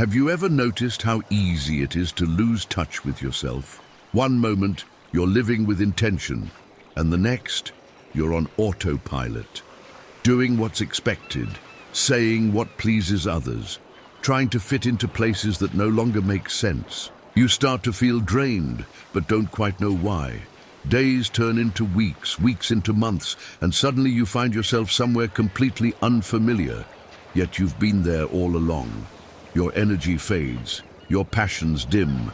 Have you ever noticed how easy it is to lose touch with yourself? One moment, you're living with intention, and the next, you're on autopilot, doing what's expected, saying what pleases others, trying to fit into places that no longer make sense. You start to feel drained, but don't quite know why. Days turn into weeks, weeks into months, and suddenly you find yourself somewhere completely unfamiliar, yet you've been there all along. Your energy fades, your passions dim,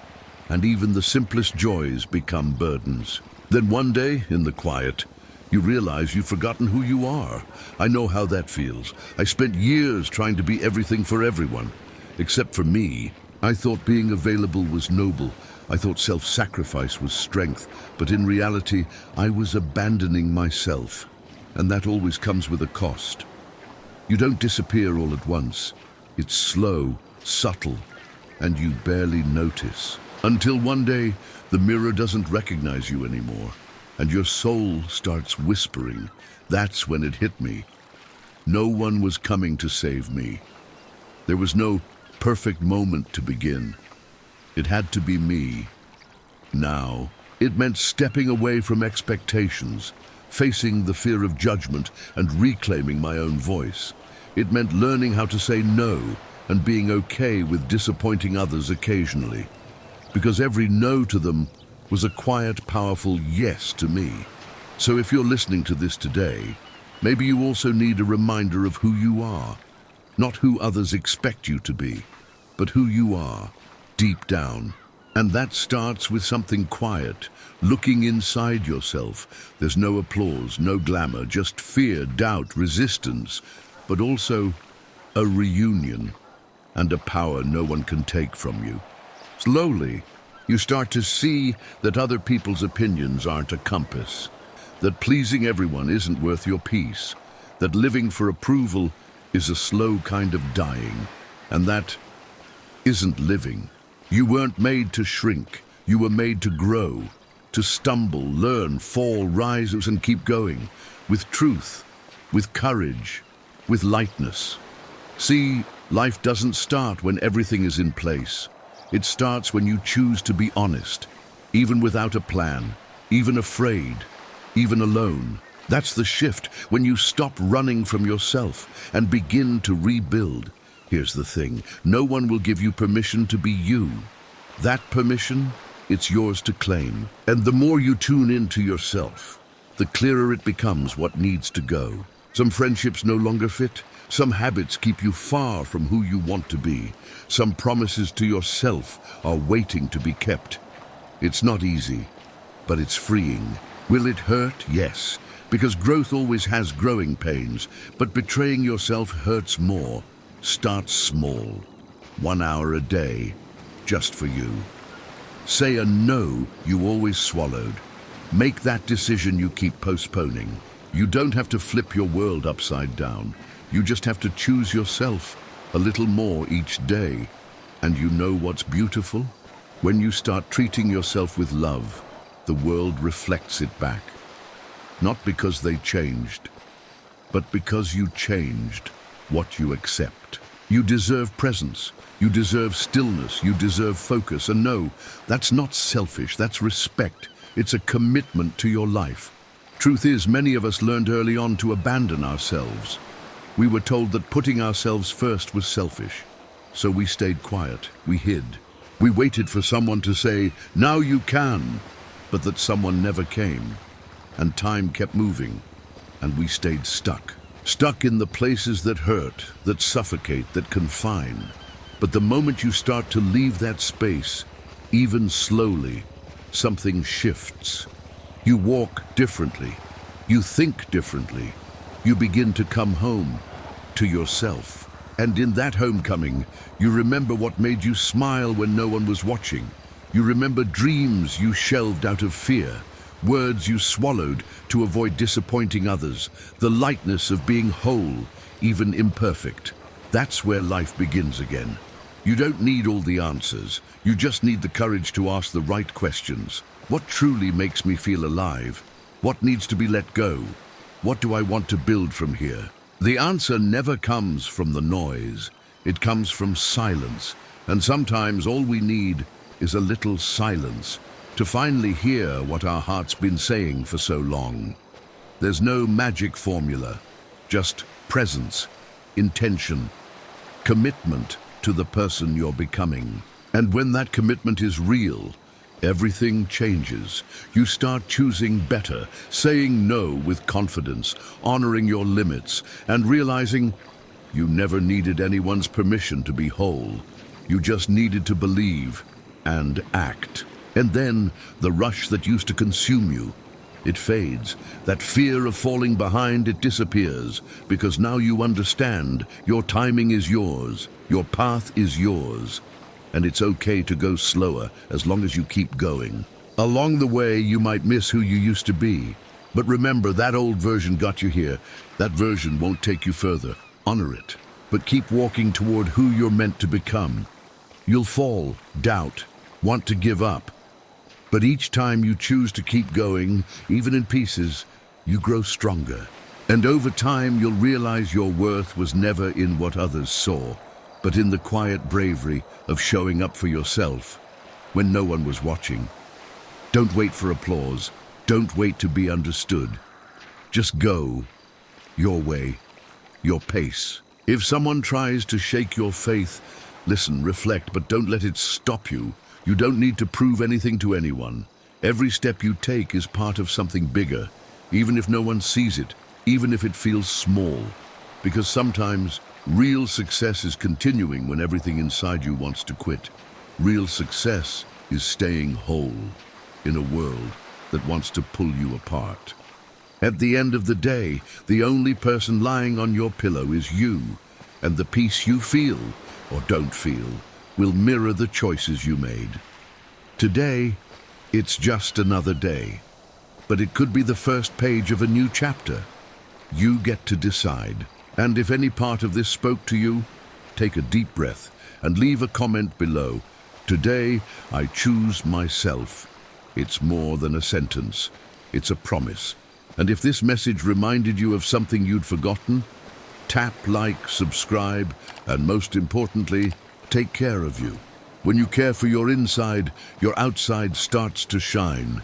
and even the simplest joys become burdens. Then one day, in the quiet, you realize you've forgotten who you are. I know how that feels. I spent years trying to be everything for everyone, except for me. I thought being available was noble. I thought self-sacrifice was strength, but in reality, I was abandoning myself, and that always comes with a cost. You don't disappear all at once. It's slow, subtle, and you barely notice. Until one day, the mirror doesn't recognize you anymore, and your soul starts whispering. That's when it hit me. No one was coming to save me. There was no perfect moment to begin. It had to be me. Now, it meant stepping away from expectations, facing the fear of judgment, and reclaiming my own voice. It meant learning how to say no and being okay with disappointing others occasionally, because every no to them was a quiet, powerful yes to me. So if you're listening to this today, maybe you also need a reminder of who you are, not who others expect you to be, but who you are, deep down. And that starts with something quiet, looking inside yourself. There's no applause, no glamour, just fear, doubt, resistance, but also a reunion and a power no one can take from you. Slowly, you start to see that other people's opinions aren't a compass, that pleasing everyone isn't worth your peace, that living for approval is a slow kind of dying, and that isn't living. You weren't made to shrink. You were made to grow, to stumble, learn, fall, rise, and keep going, with truth, with courage, with lightness. See, life doesn't start when everything is in place. It starts when you choose to be honest, even without a plan, even afraid, even alone. That's the shift, when you stop running from yourself and begin to rebuild. Here's the thing, no one will give you permission to be you. That permission, it's yours to claim. And the more you tune into yourself, the clearer it becomes what needs to go. Some friendships no longer fit. Some habits keep you far from who you want to be. Some promises to yourself are waiting to be kept. It's not easy, but it's freeing. Will it hurt? Yes, because growth always has growing pains, but betraying yourself hurts more. Start small, 1 hour a day, just for you. Say a no you always swallowed. Make that decision you keep postponing. You don't have to flip your world upside down. You just have to choose yourself a little more each day. And you know what's beautiful? When you start treating yourself with love, the world reflects it back. Not because they changed, but because you changed what you accept. You deserve presence. You deserve stillness. You deserve focus. And no, that's not selfish. That's respect. It's a commitment to your life. Truth is, many of us learned early on to abandon ourselves. We were told that putting ourselves first was selfish. So we stayed quiet. We hid. We waited for someone to say, "Now you can," but that someone never came. And time kept moving, and we stayed stuck. Stuck in the places that hurt, that suffocate, that confine. But the moment you start to leave that space, even slowly, something shifts. You walk differently. You think differently. You begin to come home to yourself. And in that homecoming, you remember what made you smile when no one was watching. You remember dreams you shelved out of fear, words you swallowed to avoid disappointing others, the lightness of being whole, even imperfect. That's where life begins again. You don't need all the answers. You just need the courage to ask the right questions. What truly makes me feel alive? What needs to be let go? What do I want to build from here? The answer never comes from the noise. It comes from silence, And sometimes all we need is a little silence to finally hear what our heart's been saying for so long. There's no magic formula, just presence, intention, commitment to the person you're becoming. And when that commitment is real, everything changes. You start choosing better, saying no with confidence, honoring your limits, and realizing you never needed anyone's permission to be whole. You just needed to believe and act. And then the rush that used to consume you, it fades. That fear of falling behind, it disappears, because now you understand your timing is yours, your path is yours, and it's okay to go slower as long as you keep going. Along the way, you might miss who you used to be, but remember, that old version got you here. That version won't take you further. Honor it, but keep walking toward who you're meant to become. You'll fall, doubt, want to give up. But each time you choose to keep going, even in pieces, you grow stronger. And over time, you'll realize your worth was never in what others saw, but in the quiet bravery of showing up for yourself when no one was watching. Don't wait for applause. Don't wait to be understood. Just go your way, your pace. If someone tries to shake your faith, listen, reflect, but don't let it stop you. You don't need to prove anything to anyone. Every step you take is part of something bigger, even if no one sees it, even if it feels small. Because sometimes real success is continuing when everything inside you wants to quit. Real success is staying whole in a world that wants to pull you apart. At the end of the day, the only person lying on your pillow is you, and the peace you feel or don't feel will mirror the choices you made. Today, it's just another day, but it could be the first page of a new chapter. You get to decide. And if any part of this spoke to you, take a deep breath and leave a comment below. Today, I choose myself. It's more than a sentence. It's a promise. And if this message reminded you of something you'd forgotten, tap like, subscribe, and most importantly, take care of you. When you care for your inside, your outside starts to shine.